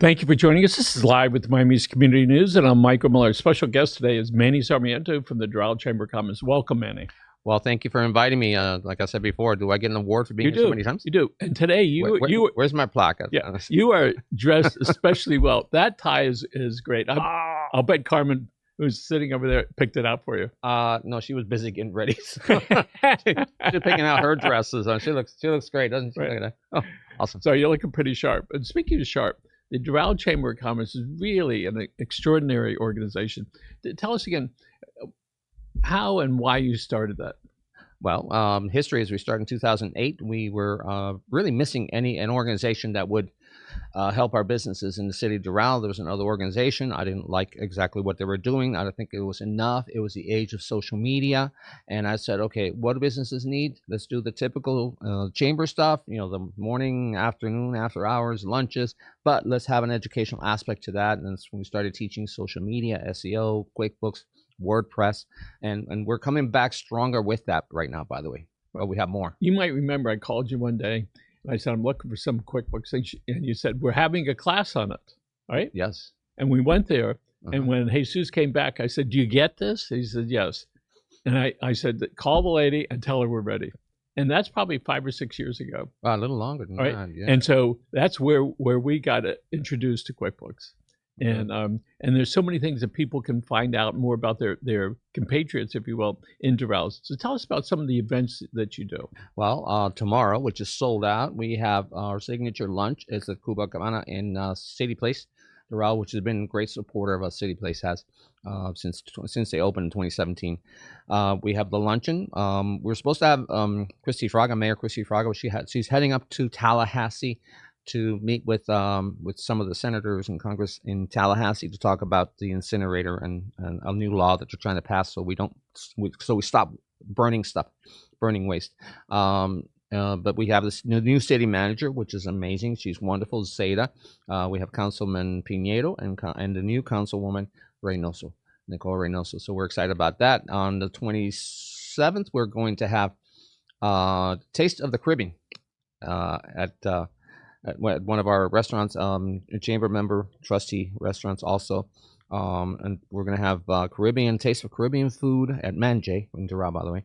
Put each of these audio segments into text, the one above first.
Thank you for joining us. This is Live with Miami's Community News, and I'm Michael Miller. Special guest today is Manny Sarmiento from the Doral Chamber of Commerce. Welcome, Manny. Well, thank you for inviting me. Like I said before, do I get an award for being here so many times? You do. And today, where's my plaque? Yeah, you are dressed especially well. That tie is great. I'll bet Carmen, who's sitting over there, picked it out for you. No, she was busy getting ready. So she's picking out her dresses. She looks great, doesn't she? Right. Look at that. Oh, awesome. So you're looking pretty sharp. And speaking of sharp, the Doral Chamber of Commerce is really an extraordinary organization. Tell us again how and why you started that. Well, history is we started in 2008. We were really missing an organization that would help our businesses in the city of Doral. There was another organization. I didn't like exactly what they were doing. I don't think it was enough. It was the age of social media. And I said, okay, what do businesses need? Let's do the typical chamber stuff, the morning, afternoon, after hours, lunches, but let's have an educational aspect to that. And that's when we started teaching social media, SEO, QuickBooks, WordPress, and we're coming back stronger with that right now, by the way. Well, we have more. You might remember I called you one day. I said, I'm looking for some QuickBooks. And you said, we're having a class on it, right? Yes. And we went there. And when Jesus came back, I said, do you get this? He said, yes. And I said, call the lady and tell her we're ready. And that's probably 5 or 6 years ago. A little longer than that, yeah. And so that's where we got introduced to QuickBooks. And there's so many things that people can find out more about their compatriots, if you will, in Doral. So tell us about some of the events that you do. Well, tomorrow, which is sold out, we have our signature lunch. It's at Cuba Cabana in City Place, Doral, which has been a great supporter of us. City Place has since they opened in 2017. We have the luncheon. We're supposed to have Mayor Christy Fraga. She's heading up to Tallahassee to meet with some of the senators in Congress in Tallahassee to talk about the incinerator and a new law that they're trying to pass, so we stop burning waste. But we have this new city manager, which is amazing. She's wonderful, Zeta. We have Councilman Pinedo and the new councilwoman Nicole Reynoso. So we're excited about that. On the 27th, we're going to have Taste of the Caribbean at one of our restaurants, chamber member trustee restaurants also. And we're going to have Taste of Caribbean food at Manjay in Doral, by the way.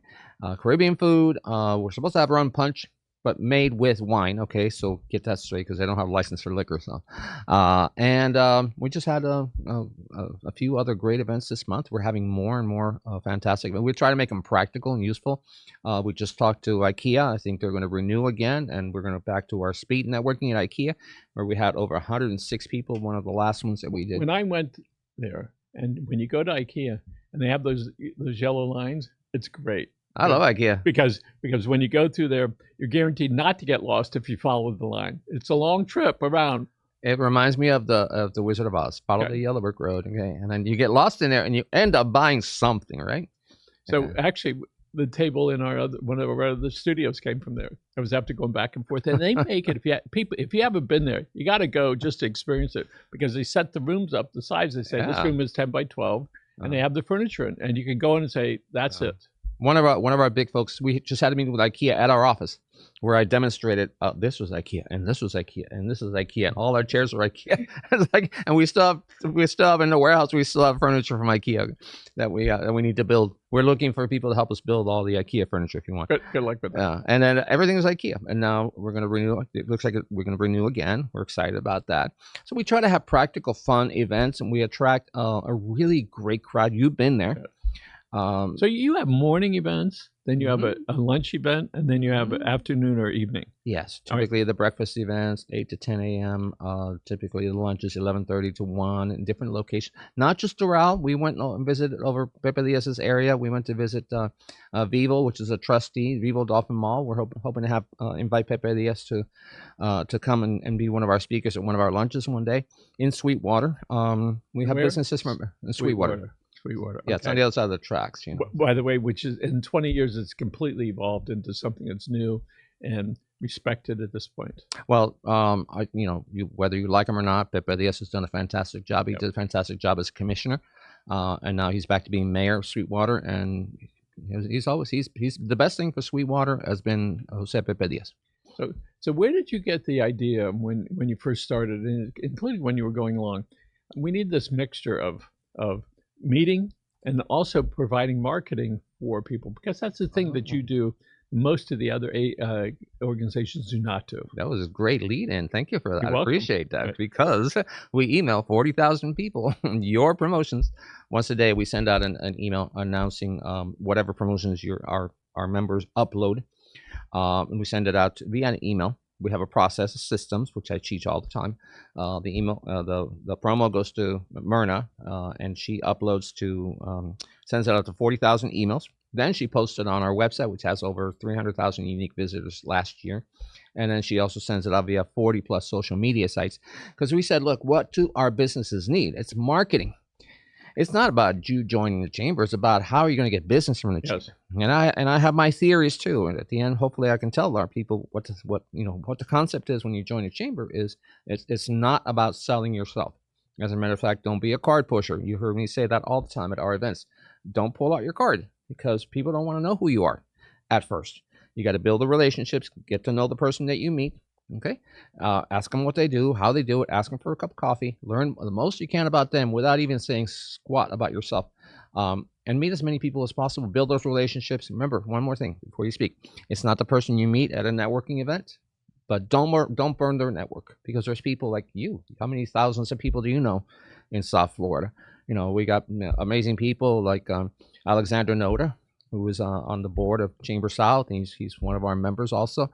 Caribbean food. We're supposed to have rum punch, but made with wine. Okay, so get that straight because they don't have a license for liquor. So, we just had a few other great events this month. We're having more and more fantastic. We try to make them practical and useful. We just talked to IKEA. I think they're going to renew again, and we're going to back to our speed networking at IKEA, where we had over 106 people. One of the last ones that we did. When I went there, and when you go to IKEA and they have those yellow lines, it's great. I love IKEA because when you go through there, you're guaranteed not to get lost if you follow the line. It's a long trip around. It reminds me of the Wizard of Oz. Follow the yellow brick road, okay, and then you get lost in there, and you end up buying something, right? So actually, the table in one of our other studios came from there. I was after going back and forth, and they make it. If you haven't been there, you got to go just to experience it because they set the rooms up the size. They say this room is 10 by 12, and they have the furniture in, and you can go in and say that's it. One of our big folks, we just had a meeting with IKEA at our office where I demonstrated this was IKEA and this was IKEA and this is IKEA and all our chairs were IKEA. And we still have in the warehouse, we still have furniture from IKEA that we need to build. We're looking for people to help us build all the IKEA furniture if you want. Good luck with that. And then everything is IKEA. And now we're going to renew. It looks like we're going to renew again. We're excited about that. So we try to have practical, fun events, and we attract a really great crowd. You've been there. So you have morning events, then you have a lunch event, and then you have afternoon or evening. Yes, typically the breakfast events 8 to 10 a.m. Typically the lunch is 11:30 to 1 in different locations. Not just Doral. We went and visited over Pepe Diaz's area. We went to visit Vivo, which is a trustee, Vivo Dolphin Mall. We're hoping to have invite Pepe Diaz to come and be one of our speakers at one of our lunches one day in Sweetwater. We have businesses from Sweetwater. Sweetwater. Yeah, it's on the other side of the tracks. By the way, which is in 20 years, it's completely evolved into something that's new and respected at this point. Well, whether you like him or not, Pepe Diaz has done a fantastic job. He did a fantastic job as commissioner, and now he's back to being mayor of Sweetwater. And he's the best thing for Sweetwater has been Jose Pepe Diaz. So where did you get the idea when you first started, including when you were going along? We need this mixture of meeting and also providing marketing for people, because that's the thing that you do most of the other organizations do not do. That was a great lead in. Thank you for that. You're I welcome. appreciate that, Right. because we email 40,000 people your promotions. Once a day, we send out an email announcing whatever promotions our members upload. And we send it out via an email. We have a process of systems, which I teach all the time. The email, the promo goes to Myrna, and she uploads sends it out to 40,000 emails. Then she posts it on our website, which has over 300,000 unique visitors last year. And then she also sends it out via 40 plus social media sites. Because we said, look, what do our businesses need? It's marketing. It's not about you joining the chamber. It's about how are you going to get business from the chamber. Yes. And I have my theories too. And at the end, hopefully, I can tell our people what the concept is when you join a chamber is. It's not about selling yourself. As a matter of fact, don't be a card pusher. You heard me say that all the time at our events. Don't pull out your card, because people don't want to know who you are at first. You got to build the relationships, get to know the person that you meet. Okay. Ask them what they do, how they do it. Ask them for a cup of coffee. Learn the most you can about them without even saying squat about yourself. And meet as many people as possible. Build those relationships. Remember, one more thing before you speak. It's not the person you meet at a networking event, but don't burn their network, because there's people like you. How many thousands of people do you know in South Florida? We got amazing people like Alexander Noda, who is on the board of Chamber South. And he's one of our members also.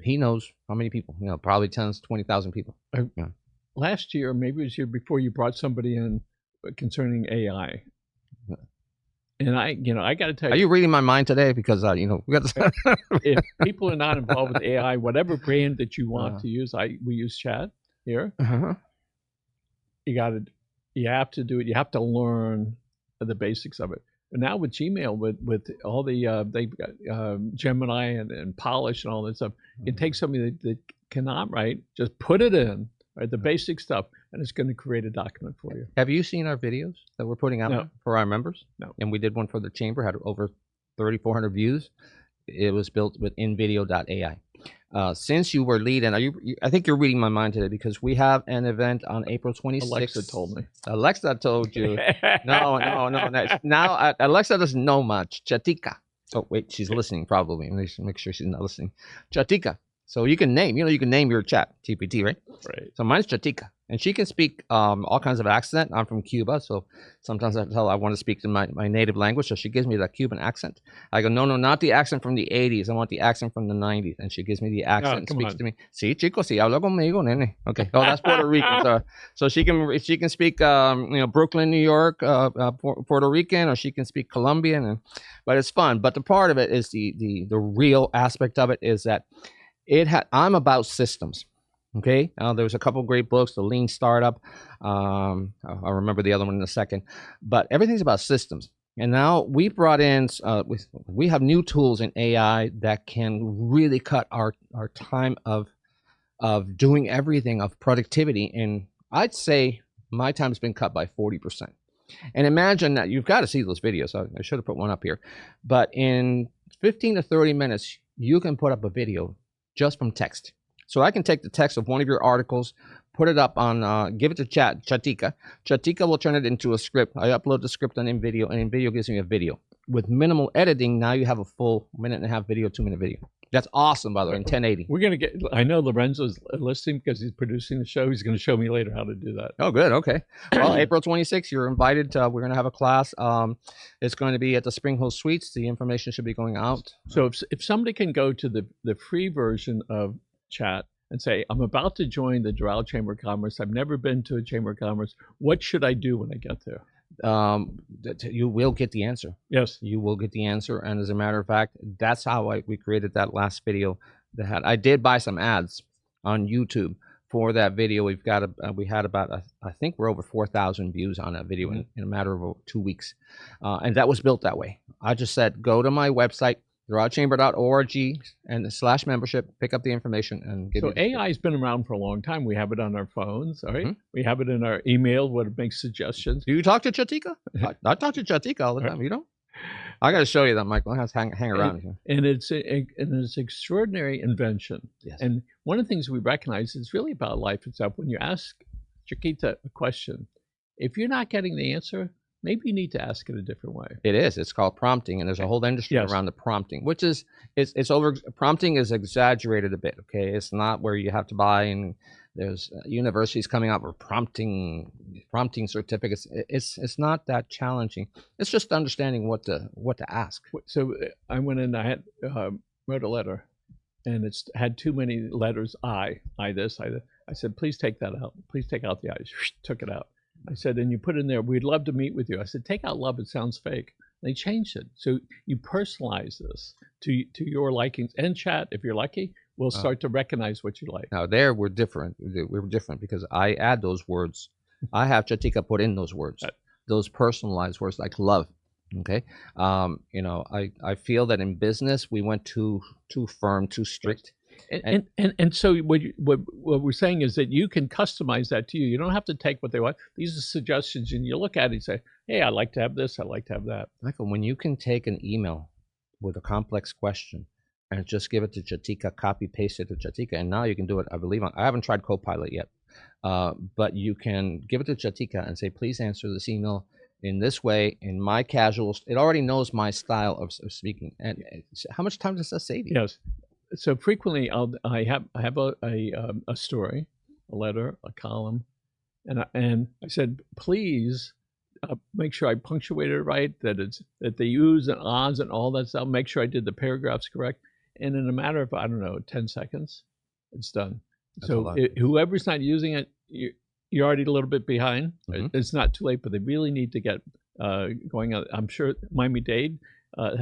He knows how many people, probably 10,000, 20,000 people. Last year, maybe it was the year before, you brought somebody in concerning AI. And I got to tell you. Are you reading my mind today? Because, we got this. If people are not involved with AI, whatever brand that you want to use, we use chat here. Uh-huh. You have to do it. You have to learn the basics of it. And now with Gmail, with all they've got Gemini and Polish and all that stuff, it takes somebody that cannot write, just put it in, right, the basic stuff, and it's going to create a document for you. Have you seen our videos that we're putting out for our members? No. And we did one for the chamber, had over 3,400 views. It was built with InVideo.ai. Since you were leading, I think you're reading my mind today, because we have an event on April 26th. Alexa told me. Alexa told you. No. Now Alexa doesn't know much. Chatika. Oh, wait, she's listening probably. Let me make sure she's not listening. Chatika. So you can name your chat GPT, right? Right. So mine's Chatika, and she can speak all kinds of accent. I'm from Cuba, so sometimes I tell her I want to speak in my native language, so she gives me that Cuban accent. I go, no, not the accent from the 80s. I want the accent from the 90s, and she gives me the accent and speaks to me. Sí, chico, sí, habla conmigo, nene. Okay. Oh, that's Puerto Rican. So she can speak, Brooklyn, New York, Puerto Rican, or she can speak Colombian, but it's fun. But the part of it is the real aspect of it is that I'm about systems. Okay. There was a couple of great books, The Lean Startup. I'll remember the other one in a second. But everything's about systems. And now we brought in, we have new tools in AI that can really cut our time of doing everything, of productivity. And I'd say my time's been cut by 40%. And imagine that, you've got to see those videos. I should have put one up here. But in 15 to 30 minutes, you can put up a video just from text. So I can take the text of one of your articles, put it up on, give it to Chatika. Chatika will turn it into a script. I upload the script on InVideo, and InVideo gives me a video. With minimal editing, now you have a full 1.5-minute video, 2-minute video. That's awesome, by the way, in 1080. We're going to get, I know Lorenzo's listening because he's producing the show. He's going to show me later how to do that. Oh, good. Okay. Well, April 26th, you're invited. We're going to have a class. It's going to be at the Spring Hill Suites. The information should be going out. So if somebody can go to the free version of chat and say, I'm about to join the Doral Chamber of Commerce. I've never been to a Chamber of Commerce. What should I do when I get there? You will get the answer. Yes, you will get the answer. And as a matter of fact, that's how we created that last video. I did buy some ads on YouTube for that video. We had about I think we're over 4,000 views on that video in a matter of 2 weeks, and that was built that way. I just said, go to my website, doralchamber.org and /membership, pick up the information and give. So AI has been around for a long time. We have it on our phones, all right? Mm-hmm. We have it in our email, what it makes suggestions. Do you talk to Chatika? I talk to Chatika all the time, I got to show you that, Michael. I have to hang around here. And it's extraordinary invention. Yes. And one of the things we recognize is really about life itself. When you ask Chiquita a question, if you're not getting the answer, maybe you need to ask it a different way. It is. It's called prompting, and there's a whole industry Yes. around the prompting, which is it's over. Prompting is exaggerated a bit. Okay, it's not where you have to buy, and there's universities coming out with prompting certificates. It's not that challenging. It's just understanding what to ask. So I went in. I had wrote a letter, and it's had too many letters. I this, I that. I said, please take that out. Please take out the I. Took it out. I said, and you put in there, we'd love to meet with you. I said, take out love. It sounds fake. They changed it. So you personalize this to your likings. And chat, if you're lucky, will start to recognize what you like. Now there we're different. We're different because I add those words. I have Chatika put in those words, those personalized words like love. Okay. You know, I feel that in business we went too firm, too strict. And so what we're saying is that you can customize that to you. You don't have to take what they want. These are suggestions, and you look at it and say, hey, I'd like to have this. I'd like to have that. Michael, when you can take an email with a complex question and just give it to Chatika, copy paste it to Chatika, and now you can do it. I believe I haven't tried Copilot yet, but you can give it to Chatika and say, please answer this email in this way, in my casuals. It already knows my style of speaking. And how much time does that save you? Yes. So frequently, I have a story, a letter, a column, and I said, please make sure I punctuated it right, that they use and odds and all that stuff. Make sure I did the paragraphs correct, and in a matter of 10 seconds, it's done. That's so whoever's not using it, you're already a little bit behind. Mm-hmm. It's not too late, but they really need to get going on. I'm sure Miami-Dade.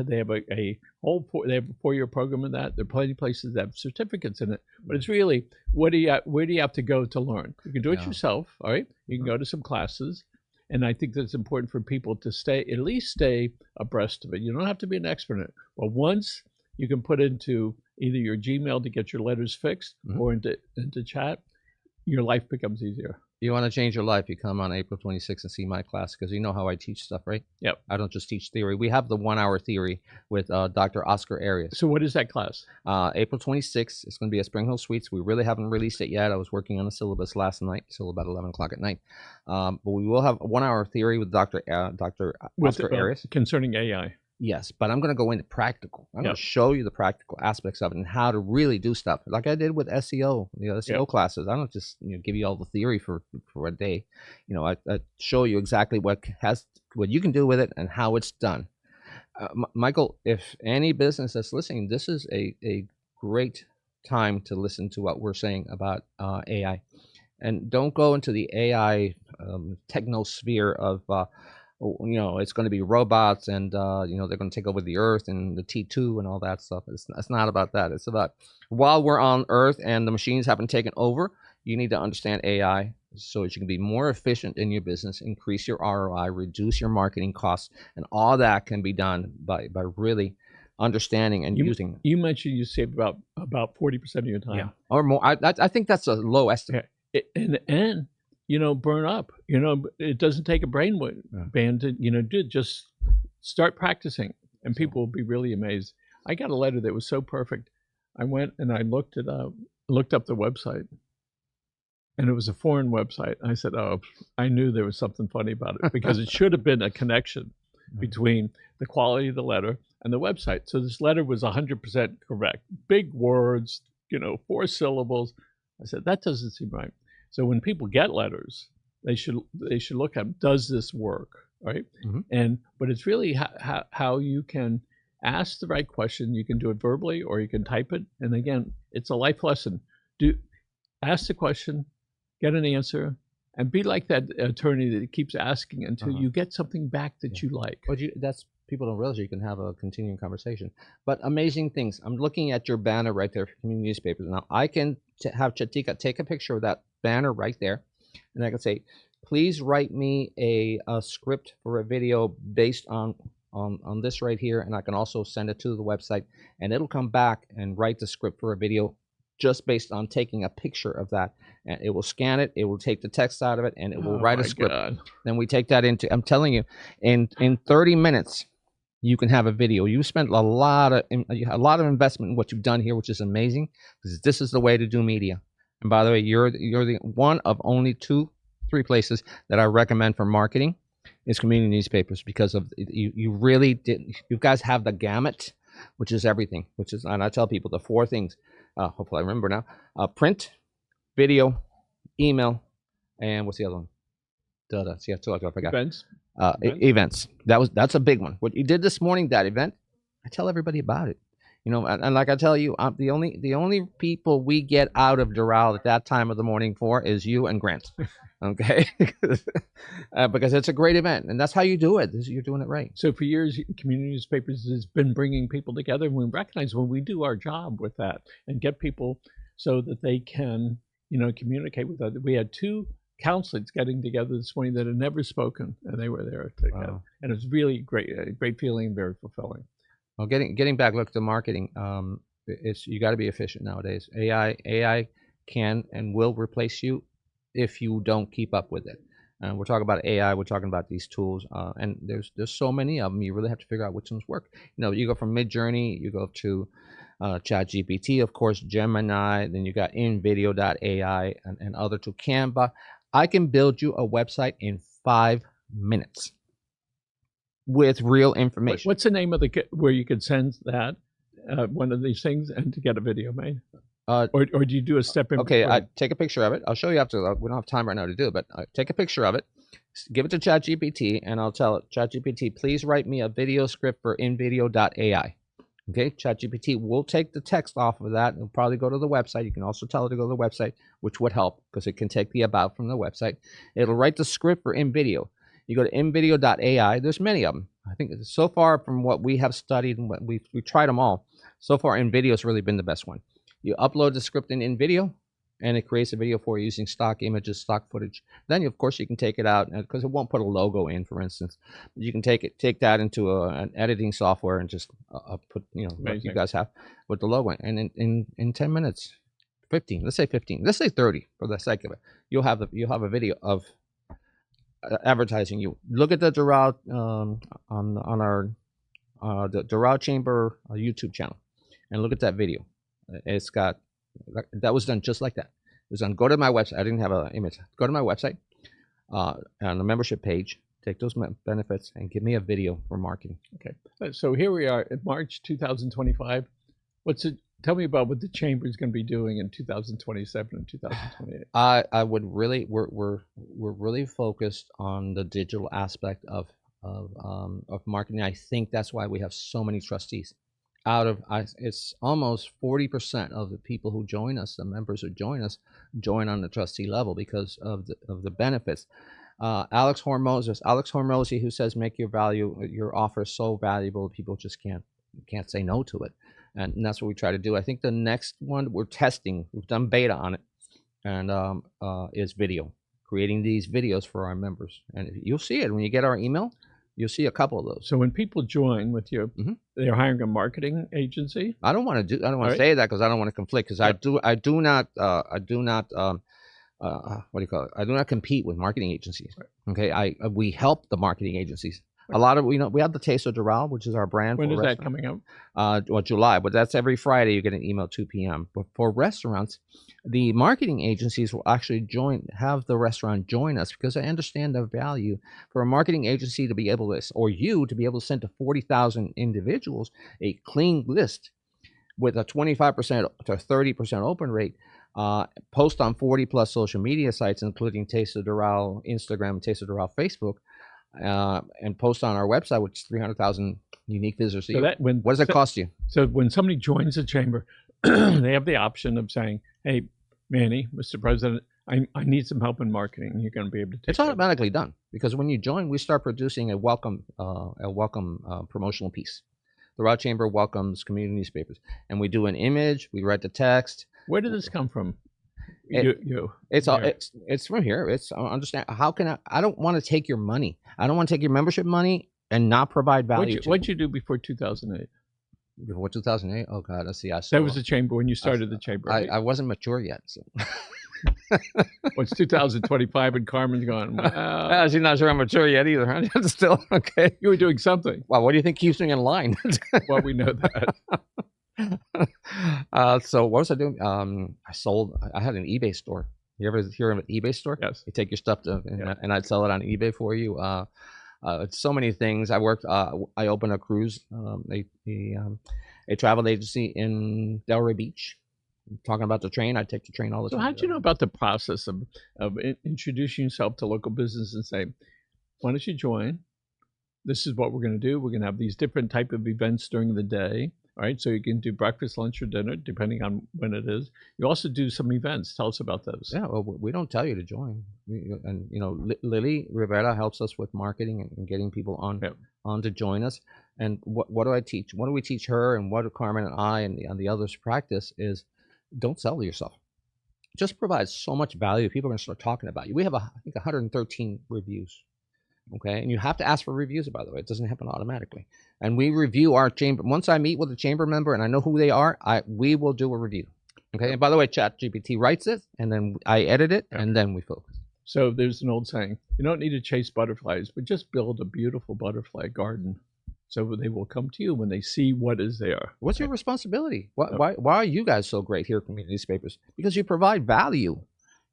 They have a whole 4-year program in that. There are plenty of places that have certificates in it, but it's really where do you have to go to learn? You can do it yourself, all right? You can go to some classes, and I think that's important for people to at least stay abreast of it. You don't have to be an expert in it, but once you can put into either your Gmail to get your letters fixed or into chat, your life becomes easier. You want to change your life, you come on April 26th and see my class, because you know how I teach stuff, right? Yep. I don't just teach theory. We have the 1-hour theory with Dr. Oscar Arias. So what is that class? April 26th. It's going to be at Spring Hill Suites. We really haven't released it yet. I was working on the syllabus last night, till about 11 o'clock at night. But we will have a 1-hour theory with Dr. Oscar Arias. Concerning AI. Yes, but I'm going to go into practical. I'm going to show you the practical aspects of it and how to really do stuff, like I did with SEO, SEO classes. I don't just give you all the theory for a day. I show you exactly what you can do with it and how it's done. Michael, if any business that's listening, this is a great time to listen to what we're saying about AI, and don't go into the AI technosphere of it's going to be robots and they're going to take over the earth and the T2 and all that stuff. It's not about that. It's about while we're on earth and the machines haven't taken over, you need to understand AI so that you can be more efficient in your business, increase your ROI, reduce your marketing costs, and all that can be done by really understanding and using. You mentioned you save about 40% of your time. Yeah, or more. I think that's a low estimate. And burn up. It doesn't take a brain band to just start practicing, and people will be really amazed. I got a letter that was so perfect. I went and I looked up the website, and it was a foreign website. I said, oh, I knew there was something funny about it, because it should have been a connection between the quality of the letter and the website. So this letter was 100% correct. Big words, 4 syllables. I said, that doesn't seem right. So when people get letters, they should look at, does this work, right? Mm-hmm. But it's really how you can ask the right question. You can do it verbally or you can type it. And again, it's a life lesson. Ask the question, get an answer, and be like that attorney that keeps asking until you get something back that you like. But people don't realize you can have a continuing conversation. But amazing things. I'm looking at your banner right there for community newspapers. Now I can have Chatika take a picture of that banner right there, and I can say, please write me a script for a video based on this right here, and I can also send it to the website, and it'll come back and write the script for a video just based on taking a picture of that, and it will scan it, it will take the text out of it, and it will write a script. God. Then we take that into, I'm telling you, in 30 minutes you can have a video. You spent a lot of investment in what you've done here, which is amazing, because this is the way to do media. And by the way, you're the one of only 2-3 places that I recommend for marketing is community newspapers, because of you really did. You guys have the gamut, which is everything. Which is, and I tell people the 4 things. Hopefully, I remember now: print, video, email, and what's the other one? See, I forgot. Events. Events. That's a big one. What you did this morning, that event, I tell everybody about it. You know, and like I tell you, the only people we get out of Doral at that time of the morning for is you and Grant. Okay, because it's a great event, and that's how you do it. You're doing it right. So for years, community newspapers has been bringing people together, and we recognize when we do our job with that and get people so that they can, communicate with others. We had 2 counselors getting together this morning that had never spoken, and they were there together. Wow. And it was really great, a great feeling, very fulfilling. Well, getting back, look, to marketing, you got to be efficient nowadays. AI can and will replace you if you don't keep up with it. We're talking about AI. We're talking about these tools, and there's so many of them. You really have to figure out which ones work. You go from Midjourney, you go to ChatGPT, of course, Gemini. Then you got InVideo.ai and other to Canva. I can build you a website in 5 minutes with real information. What's the name of where you could send that one of these things and to get a video made? Or do you do a step in? Okay, I take a picture of it. I'll show you after. We don't have time right now to do it, but take a picture of it, give it to ChatGPT, and I'll tell it, ChatGPT, please write me a video script for InVideo.ai. Okay, ChatGPT will take the text off of that. It'll probably go to the website. You can also tell it to go to the website, which would help because it can take the about from the website. It'll write the script for InVideo. You go to InVideo.ai. There's many of them. I think so far from what we have studied and what we tried them all, so far InVideo has really been the best one. You upload the script in InVideo, and it creates a video for you using stock images, stock footage. Then, of course, you can take it out, because it won't put a logo in, for instance. You can take that into an editing software and just put, what you guys have with the logo. And in 10 minutes, 15, let's say 15, let's say 30 for the sake of it, you'll have a video of advertising you. Look at the Doral on our the Doral Chamber YouTube channel, and look at that video. It's got, that was done just like that. It was done. Go to my website. I didn't have an image. Go to my website on the membership page. Take those benefits and give me a video for marketing. Okay. So here we are in March 2025. Tell me about what the chamber is going to be doing in 2027 and 2028. I would really, we're really focused on the digital aspect of marketing. I think that's why we have so many trustees. It's almost 40% of the people who join us, the members who join us, join on the trustee level because of the benefits. Alex Hormozy, who says make your offer so valuable people just can't say no to it, and that's what we try to do. I think the next one we're testing, we've done beta on it, and is video, creating these videos for our members, and you'll see it when you get our email. You'll see a couple of those. So when people join with you, they're hiring a marketing agency. I don't want to say that because I don't want to conflict. Because I do not what do you call it? I do not compete with marketing agencies. Right. Okay, we help the marketing agencies. A lot of we have the Taste of Doral, which is our brand. When is that coming up? Well, July, but that's every Friday. You get an email 2 p.m. But for restaurants, the marketing agencies will actually have the restaurant join us because I understand the value for a marketing agency to be able to, or you to be able to send to 40,000 individuals a clean list with a 25% to 30% open rate. Post on 40 plus social media sites, including Taste of Doral, Instagram, Taste of Doral, Facebook. And post on our website, which is 300,000 unique visitors. So what does it cost you? So when somebody joins the chamber, they have the option of saying, "Hey, Manny, Mr. President, I need some help in marketing." You're going to be able to. It's automatically done because when you join, we start producing a welcome promotional piece. The Doral Chamber welcomes community newspapers, and we do an image. We write the text. Where did this come from? It's from here. It's understand. How can I don't want to take your money. I don't want to take your membership money and not provide value. What'd you do before 2008? Before 2008? Oh God, let's see. That was the chamber when you started the chamber. I wasn't mature yet. So. Well, it's 2025 and Carmen's gone, well, She's not sure I'm mature yet either. Huh? Still okay. you were doing something. Well, what do you think keeps me in line? Well, we know that. So what was I doing? I had an eBay store. You ever hear of an eBay store? Yes. You take your stuff and I'd sell it on eBay for you. It's so many things. I opened a cruise, a travel agency in Delray Beach. Talking about the train, I take the train all the So time. how'd you know about the process of introducing yourself to local business and say, why don't you join? This is what we're going to do. We're going to have these different type of events during the day. All right, so you can do breakfast, lunch, or dinner, depending on when it is. You also do some events. Tell us about those. Yeah, well, we don't tell you to join. And Lily Rivera helps us with marketing and getting people on to join us. And what do I teach? What do we teach her, and what do Carmen and I and the others practice is, don't sell yourself. Just provide so much value. People are going to start talking about you. We have, I think, 113 reviews. Okay, and you have to ask for reviews, by the way. It doesn't happen automatically. And we review our chamber. Once I meet with a chamber member and I know who they are, we will do a review. Okay, and by the way, ChatGPT writes it, and then I edit it, and then we focus. So there's an old saying, you don't need to chase butterflies, but just build a beautiful butterfly garden. So they will come to you when they see what is there. What's your responsibility? Why are you guys so great here at Community Newspapers? Because you provide value.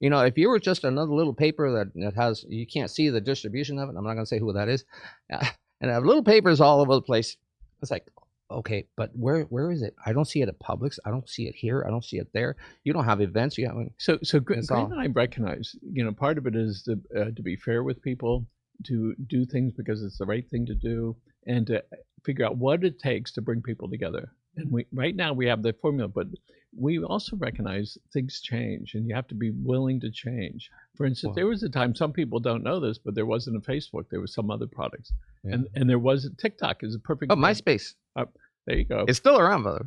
If you were just another little paper that has, you can't see the distribution of it. I'm not going to say who that is. And I have little papers all over the place. It's like, okay, but where is it? I don't see it at Publix. I don't see it here. I don't see it there. You don't have events. So Grant and I recognize, part of it is to be fair with people, to do things because it's the right thing to do, and to figure out what it takes to bring people together. And right now we have the formula, but we also recognize things change, and you have to be willing to change. For instance, there was a time, some people don't know this, but there wasn't a Facebook. There was some other products. Yeah. And there was TikTok is a perfect. Oh, MySpace. There you go. It's still around, brother.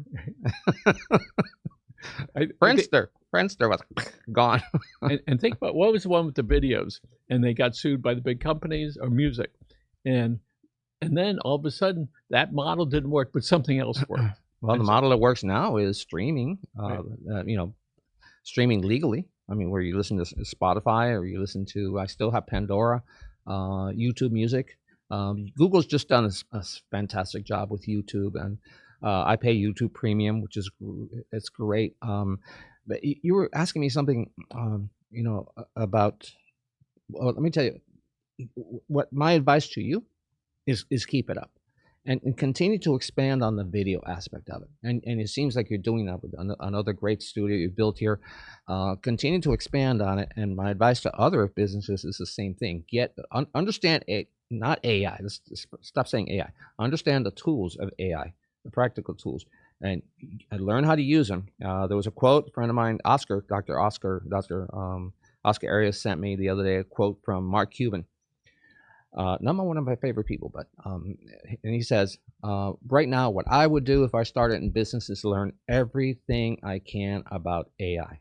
Friendster was gone. and think about what was the one with the videos, and they got sued by the big companies or music. And then all of a sudden that model didn't work, but something else worked. Well, the model that works now is streaming, streaming legally. I mean, where you listen to Spotify or you listen to, I still have Pandora, YouTube Music. Google's just done a fantastic job with YouTube, and I pay YouTube Premium, which is it's great. But you were asking me something, about. Well, let me tell you, what my advice to you is keep it up. And continue to expand on the video aspect of it. And it seems like you're doing that with another great studio you built here. Continue to expand on it. And my advice to other businesses is the same thing. Understand not AI. Let's stop saying AI. Understand the tools of AI, the practical tools, and learn how to use them. There was a quote, a friend of mine, Dr. Oscar Arias sent me the other day, a quote from Mark Cuban. Not one of my favorite people, but and he says, right now, what I would do if I started in business is learn everything I can about AI.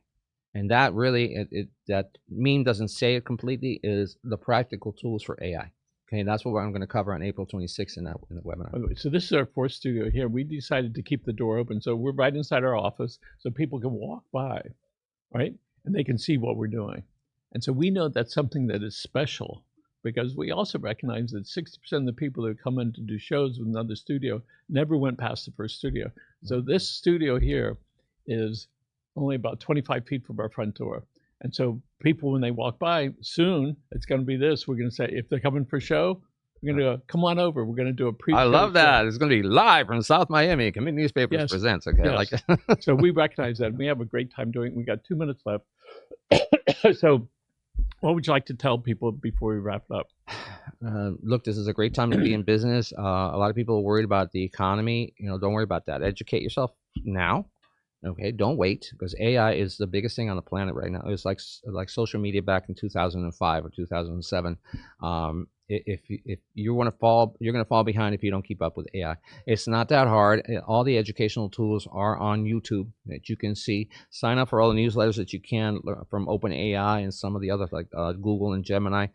And that really, that meme doesn't say it completely, is the practical tools for AI. Okay, that's what I'm going to cover on April 26th in the webinar. So this is our fourth studio here. We decided to keep the door open, so we're right inside our office, so people can walk by, right, and they can see what we're doing. And so we know that's something that is special, because we also recognize that 60% of the people that come in to do shows with another studio never went past the first studio. So this studio here is only about 25 feet from our front door. And so people, when they walk by, soon it's going to be this. We're going to say, if they're coming for a show, we're going to go, come on over. We're going to do a pre-show. I love that. Show. It's going to be live from South Miami. Community Newspapers presents. Okay, yes. I like it. So we recognize that. We have a great time doing it. We got 2 minutes left. So what would you like to tell people before we wrap it up? Look, this is a great time to be in business. A lot of people are worried about the economy. Don't worry about that. Educate yourself now. Okay, don't wait, because AI is the biggest thing on the planet right now. It's like social media back in 2005 or 2007. If you want to fall, you're going to fall behind if you don't keep up with AI. It's not that hard. All the educational tools are on YouTube that you can see. Sign up for all the newsletters that you can from OpenAI and some of the others like Google and Gemini.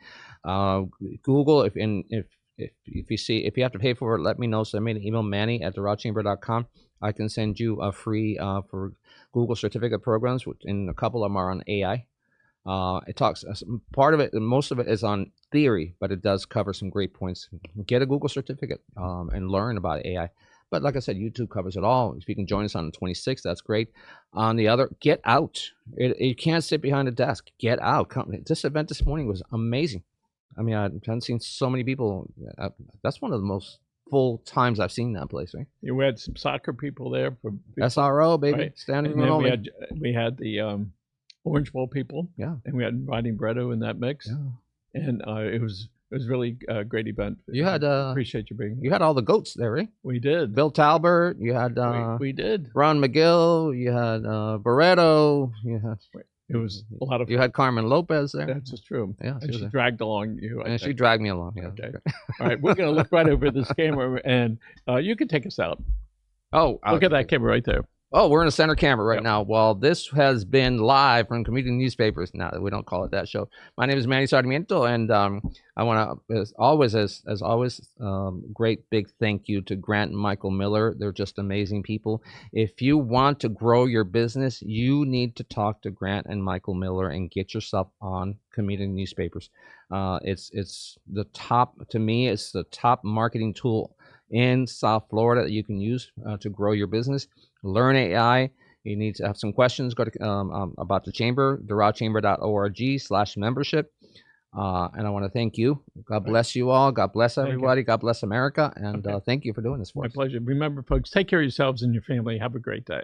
Google, if you have to pay for it, let me know. Send me an email, manny@doralchamber.com. I can send you a free for Google certificate programs, and a couple of them are on AI. It talks part of it, most of it is on theory, but it does cover some great points. Get a Google certificate and learn about AI. But like I said, YouTube covers it all. If you can join us on the 26th, that's great. On the other, get out. You can't sit behind a desk. Get out. This event this morning was amazing. I mean, I haven't seen so many people. That's one of the most full times I've seen that place, right? Yeah, we had some soccer people there for SRO, baby, right? standing And room then only. we had the Orange Bowl people, Yeah, and we had Riding Bretto in that mix, yeah. and it was really a great event. You had appreciate you being here. you had all the goats there, right? We did. Bill Talbert. You had We did. Ron McGill. You had Barreto. It was a lot of You had Carmen Lopez there. That's just true. Yeah, And she dragged along you. I and she think. dragged me along. Yeah. Okay. All right, we're gonna look right over this camera, and you can take us out. Oh, Look at that camera right there. Oh, we're in a center camera right Yep. now. Well, this has been live from Community Newspapers. Now that we don't call it that show. My name is Manny Sarmiento, and I want to, as always, great big thank you to Grant and Michael Miller. They're just amazing people. If you want to grow your business, you need to talk to Grant and Michael Miller and get yourself on Community Newspapers. It's the top, to me, it's the top marketing tool in South Florida that you can use to grow your business. Learn AI. You need to have some questions. Go to about the chamber, doralchamber.org/membership. And I want to thank you. God bless you all. God bless everybody. God bless America. And thank you for doing this for My us. pleasure. Remember, folks, take care of yourselves and your family. Have a great day.